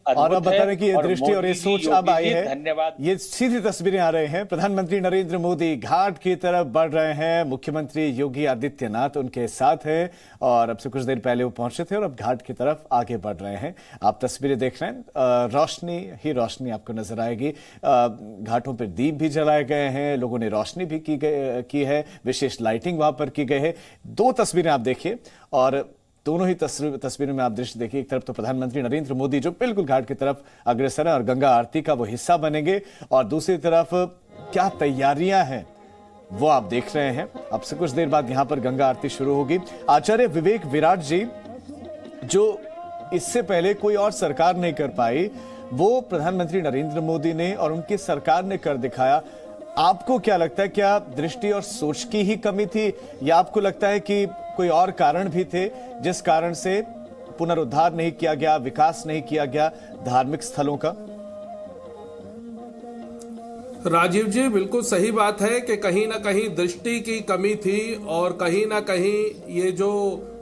और अब बता रहे कि ये दृष्टि और ये मोदी जी, सोच अब योगी आई जी, है। धन्यवाद। ये सीधी तस्वीरें आ रहे हैं, प्रधानमंत्री नरेंद्र मोदी घाट की तरफ बढ़ रहे हैं, मुख्यमंत्री योगी आदित्यनाथ उनके साथ हैं और अब से कुछ देर पहले वो पहुंचे थे और अब घाट की तरफ आगे बढ़ रहे हैं। आप तस्वीरें देख रहे हैं, रोशनी ही रोशनी आपको नजर आएगी। घाटों पर दीप भी जलाए गए हैं, लोगों ने रोशनी भी की है, विशेष लाइटिंग वहां पर की गई है। दो तस्वीरें आप देखिए और दोनों ही तस्वीरों में आप दृश्य देखिए। एक तरफ तो प्रधानमंत्री नरेंद्र मोदी जो बिल्कुल घाट की तरफ अग्रसर है और गंगा आरती का वो हिस्सा बनेंगे, और दूसरी तरफ क्या तैयारियां हैं वो आप देख रहे हैं। अब से कुछ देर बाद यहां पर गंगा आरती शुरू होगी। आचार्य विवेक विराट जी, जो इससे पहले कोई और सरकार नहीं कर पाई, वो प्रधानमंत्री नरेंद्र मोदी ने और उनकी सरकार ने कर दिखाया। आपको क्या लगता है, क्या दृष्टि और सोच की ही कमी थी, या आपको लगता है कि कोई और कारण भी थे जिस कारण से पुनरुद्धार नहीं किया गया, विकास नहीं किया गया धार्मिक स्थलों का? राजीव जी, बिल्कुल सही बात है कि कहीं ना कहीं दृष्टि की कमी थी और कहीं ना कहीं ये जो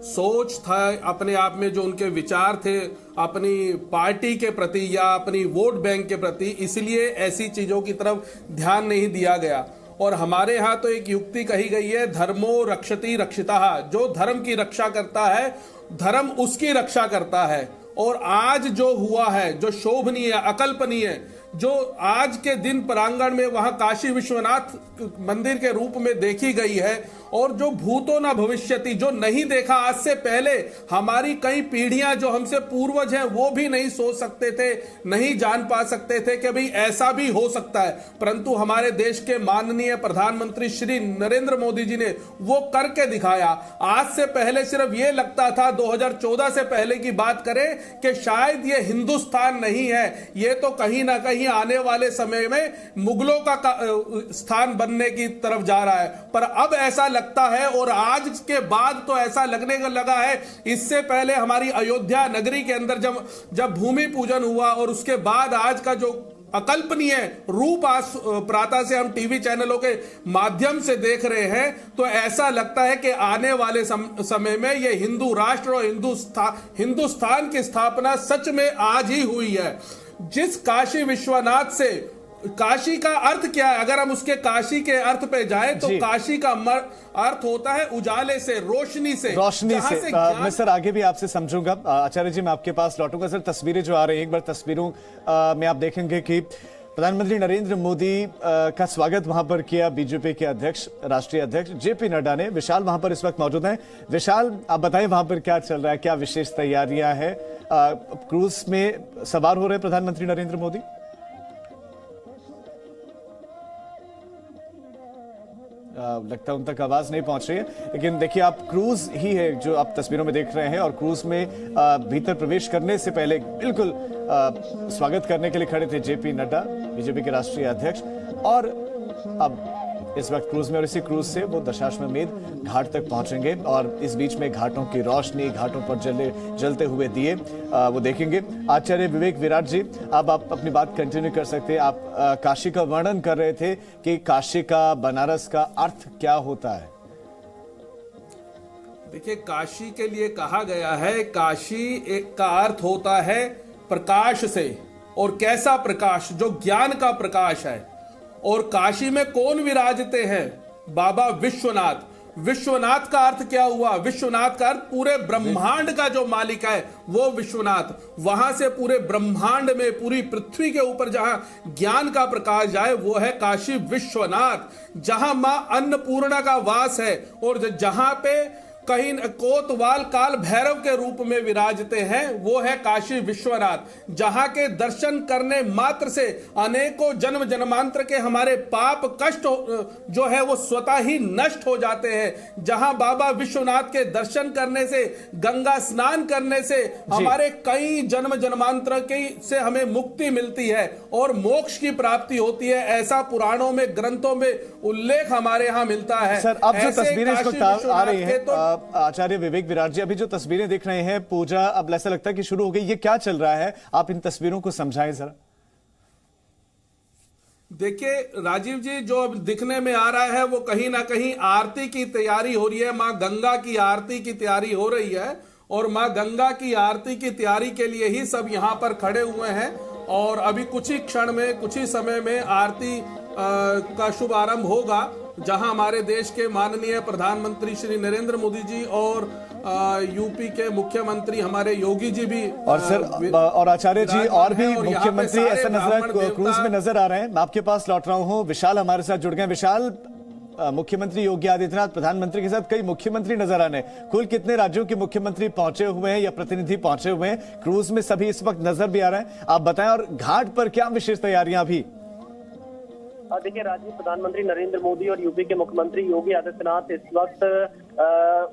सोच था, अपने आप में जो उनके विचार थे अपनी पार्टी के प्रति या अपनी वोट बैंक के प्रति, इसलिए ऐसी चीजों की तरफ ध्यान नहीं दिया गया। और हमारे यहाँ तो एक युक्ति कही गई है, धर्मो रक्षति रक्षिता, जो धर्म की रक्षा करता है धर्म उसकी रक्षा करता है। और आज जो हुआ है, जो शोभनीय अकल्पनीय, जो आज के दिन प्रांगण में वहां काशी विश्वनाथ मंदिर के रूप में देखी गई है, और जो भूतो न भविष्यति, जो नहीं देखा आज से पहले हमारी कई पीढ़ियां, जो हमसे पूर्वज हैं, वो भी नहीं सोच सकते थे, नहीं जान पा सकते थे कि भाई ऐसा भी हो सकता है। परंतु हमारे देश के माननीय प्रधानमंत्री श्री नरेंद्र मोदी जी ने वो करके दिखाया। आज से पहले सिर्फ ये लगता था, 2014 से पहले की बात करें, कि शायद ये हिंदुस्तान नहीं है, ये तो कहीं ना कहीं आने वाले समय में मुगलों का स्थान बनने की तरफ जा रहा है। पर अब ऐसा लगता है, और आज के बाद तो ऐसा लगने का लगा है। इससे पहले हमारी अयोध्या नगरी के अंदर जब भूमि पूजन हुआ, और उसके बाद आज का जो अकल्पनीय रूप आज प्रातः से हम टीवी चैनलों के माध्यम से देख रहे हैं, तो ऐसा लगता है कि आने वाले समय में ये हिंदू राष्ट्र और हिंदुस्तान की स्थापना सच में आज ही हुई है। जिस काशी विश्वनाथ से, काशी का अर्थ क्या है, अगर हम उसके काशी के अर्थ पे जाएं तो काशी का अर्थ होता है उजाले से, रोशनी से। मैं सर आगे भी आपसे समझूंगा। आचार्य जी, मैं आपके पास लौटूंगा। सर, तस्वीरें जो आ रही हैं, एक बार तस्वीरों में आप देखेंगे कि प्रधानमंत्री नरेंद्र मोदी का स्वागत वहां पर किया बीजेपी के अध्यक्ष, राष्ट्रीय अध्यक्ष जेपी नड्डा ने। विशाल वहां पर इस वक्त मौजूद हैं। विशाल, आप बताएं वहां पर क्या चल रहा है, क्या विशेष तैयारियां हैं? क्रूज में सवार हो रहे प्रधानमंत्री नरेंद्र मोदी? लगता है उन तक आवाज नहीं पहुंच रही है, लेकिन देखिए आप, क्रूज ही है जो आप तस्वीरों में देख रहे हैं, और क्रूज में भीतर प्रवेश करने से पहले बिल्कुल स्वागत करने के लिए खड़े थे जेपी नड्डा, बीजेपी के राष्ट्रीय अध्यक्ष। और अब इस वक्त क्रूज में, और इसी क्रूज से वो दशाश्वमेध घाट तक पहुंचेंगे, और इस बीच में घाटों की रोशनी, घाटों पर जलते हुए दिए वो देखेंगे। आचार्य विवेक विराट जी, अब आप अपनी बात कंटिन्यू कर सकते हैं। आप काशी का वर्णन कर रहे थे कि काशी का, बनारस का अर्थ क्या होता है? देखिए, काशी के लिए कहा गया है, काशी एक का अर्थ होता है प्रकाश से, और कैसा प्रकाश, जो ज्ञान का प्रकाश है। और काशी में कौन विराजते हैं? बाबा विश्वनाथ। विश्वनाथ का अर्थ क्या हुआ? विश्वनाथ का अर्थ पूरे ब्रह्मांड का जो मालिक है वो विश्वनाथ। वहां से पूरे ब्रह्मांड में, पूरी पृथ्वी के ऊपर जहां ज्ञान का प्रकाश जाए, वो है काशी विश्वनाथ। जहां मां अन्नपूर्णा का वास है, और जहां पे कहीं कोतवाल काल भैरव के रूप में विराजते हैं, वो है काशी विश्वनाथ। जहां के दर्शन करने मात्र से अनेकों जन्म जन्मांतर के हमारे पाप कष्ट जो है वो स्वतः ही नष्ट हो जाते हैं। जहां बाबा विश्वनाथ के दर्शन करने से, गंगा स्नान करने से हमारे कई जन्म जन्मांतर के से हमें मुक्ति मिलती है और मोक्ष की प्राप्ति होती है। ऐसा पुराणों में, ग्रंथों में उल्लेख हमारे यहाँ मिलता है। सर, अब जो तस्वीरें इस वक्त आ रही है, आचार्य विवेक विराट जी, अभी जो तस्वीरें दिख रहे हैं, पूजा अब ऐसा लगता है कि शुरू हो गई, ये क्या चल रहा है? आप इन तस्वीरों को समझाएं जरा। देखिए राजीव जी, जो अब दिखने में आ रहा है वो कहीं ना कहीं आरती की तैयारी हो रही है, मां गंगा की आरती की तैयारी हो रही है। और माँ गंगा की आरती की तैयारी के लिए ही सब यहाँ पर खड़े हुए हैं। और अभी कुछ ही क्षण में, कुछ ही समय में आरती का शुभारंभ होगा, जहां हमारे देश के माननीय प्रधानमंत्री श्री नरेंद्र मोदी जी और यूपी के मुख्यमंत्री हमारे योगी जी भी और सर और आचार्य जी और भी मुख्यमंत्री ऐसा नजर क्रूज में नजर आ रहे हैं। मैं आपके पास लौट रहा हूं। विशाल हमारे साथ जुड़ गए। विशाल, मुख्यमंत्री योगी आदित्यनाथ प्रधानमंत्री के साथ कई मुख्यमंत्री नजर आने, कुल कितने राज्यों के मुख्यमंत्री पहुंचे हुए हैं या प्रतिनिधि पहुंचे हुए हैं? क्रूज में सभी इस वक्त नजर भी आ रहे हैं, आप बताएं। और घाट पर क्या विशेष तैयारियां अभी? देखिए राजीव, प्रधानमंत्री नरेंद्र मोदी और यूपी के मुख्यमंत्री योगी आदित्यनाथ इस वक्त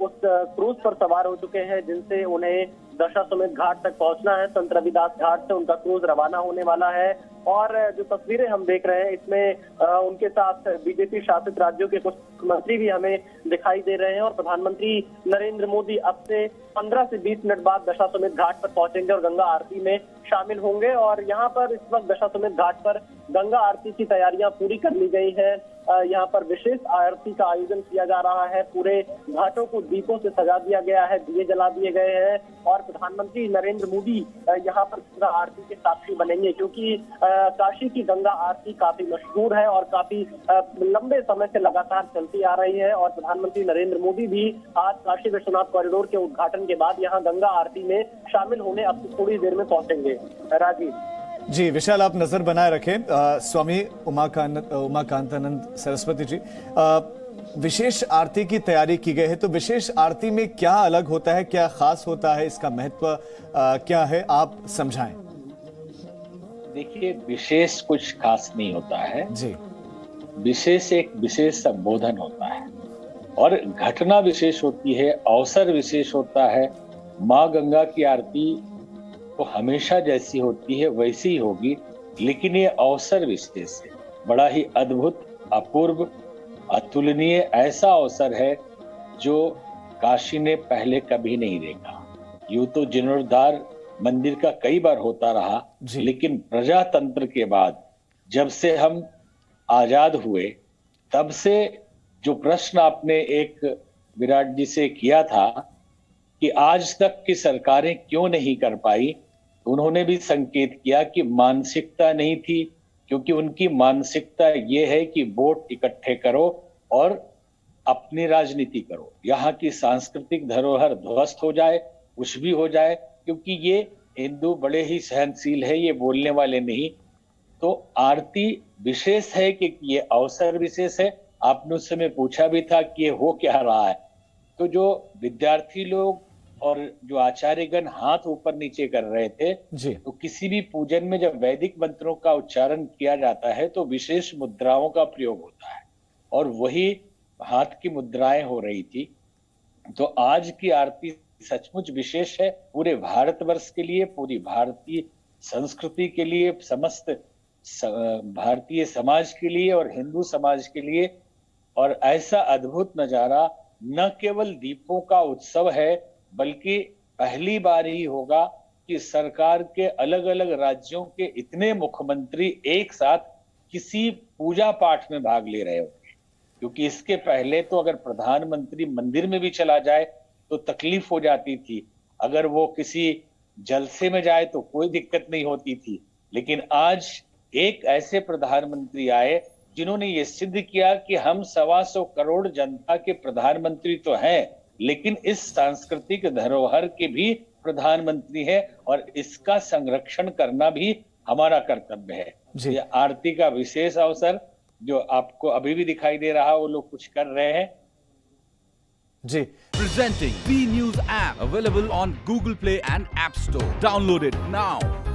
उस क्रूज पर सवार हो चुके हैं जिनसे उन्हें दशाश्वमेध घाट तक पहुंचना है। संत रविदास घाट से उनका क्रूज रवाना होने वाला है। और जो तस्वीरें हम देख रहे हैं इसमें उनके साथ बीजेपी शासित राज्यों के कुछ मंत्री भी हमें दिखाई दे रहे हैं। और प्रधानमंत्री नरेंद्र मोदी अब से 15 से 20 मिनट बाद दशाश्वमेध घाट पर पहुंचेंगे और गंगा आरती में शामिल होंगे। और यहाँ पर इस वक्त दशाश्वमेध घाट पर गंगा आरती की तैयारियां पूरी कर ली गई है। यहाँ पर विशेष आरती का आयोजन किया जा रहा है। पूरे घाटों को दीपों से सजा दिया गया है, दिए जला दिए गए हैं। और प्रधानमंत्री नरेंद्र मोदी यहाँ पर गंगा आरती के साक्षी बनेंगे, क्योंकि काशी की गंगा आरती काफी मशहूर है और काफी लंबे समय से लगातार चलती आ रही है। और प्रधानमंत्री नरेंद्र मोदी भी आज काशी विश्वनाथ कॉरिडोर के उद्घाटन के बाद यहाँ गंगा आरती में शामिल होने अब थोड़ी देर में पहुंचेंगे। राजीव जी, विशाल आप नजर बनाए रखें। स्वामी उमाकांतानंद सरस्वती जी, विशेष आरती की तैयारी की गई है, तो विशेष आरती में क्या अलग होता है, क्या खास होता है, इसका महत्व क्या है, आप समझाएं। देखिए, विशेष कुछ खास नहीं होता है जी। विशेष एक विशेष संबोधन होता है और घटना विशेष होती है, अवसर विशेष होता है। माँ गंगा की आरती तो हमेशा जैसी होती है वैसी ही होगी, लेकिन ये अवसर विशेष है, बड़ा ही अद्भुत, अपूर्व, अतुलनीय ऐसा अवसर है जो काशी ने पहले कभी नहीं देखा। यूं तो जीर्णोद्धार मंदिर का कई बार होता रहा, लेकिन प्रजातंत्र के बाद जब से हम आजाद हुए तब से जो प्रश्न आपने एक विराट जी से किया था कि आज तक की सरकारें क्यों नहीं कर पाई, उन्होंने भी संकेत किया कि मानसिकता नहीं थी, क्योंकि उनकी मानसिकता ये है कि वोट इकट्ठे करो और अपनी राजनीति करो, यहाँ की सांस्कृतिक धरोहर ध्वस्त हो जाए, कुछ भी हो जाए, क्योंकि ये हिंदू बड़े ही सहनशील है, ये बोलने वाले नहीं। तो आरती विशेष है कि ये अवसर विशेष है। आपने उस समय पूछा भी था कि ये हो क्या रहा है, तो जो विद्यार्थी लोग और जो आचार्यगण हाथ ऊपर नीचे कर रहे थे जी। तो किसी भी पूजन में जब वैदिक मंत्रों का उच्चारण किया जाता है तो विशेष मुद्राओं का प्रयोग होता है और वही हाथ की मुद्राएं हो रही थी। तो आज की आरती सचमुच विशेष है, पूरे भारतवर्ष के लिए, पूरी भारतीय संस्कृति के लिए, समस्त भारतीय समाज के लिए और हिंदू समाज के लिए। और ऐसा अद्भुत नजारा न केवल दीपों का उत्सव है, बल्कि पहली बार ही होगा कि सरकार के अलग अलग राज्यों के इतने मुख्यमंत्री एक साथ किसी पूजा पाठ में भाग ले रहे होंगे, क्योंकि इसके पहले तो अगर प्रधानमंत्री मंदिर में भी चला जाए तो तकलीफ हो जाती थी, अगर वो किसी जलसे में जाए तो कोई दिक्कत नहीं होती थी। लेकिन आज एक ऐसे प्रधानमंत्री आए जिन्होंने ये सिद्ध किया कि हम 125 करोड़ जनता के प्रधानमंत्री तो हैं, लेकिन इस सांस्कृतिक धरोहर के भी प्रधानमंत्री है और इसका संरक्षण करना भी हमारा कर्तव्य है। ये आरती का विशेष अवसर जो आपको अभी भी दिखाई दे रहा, वो लोग कुछ कर रहे हैं जी। Presenting B News app available on Google Play and App Store. Download it now.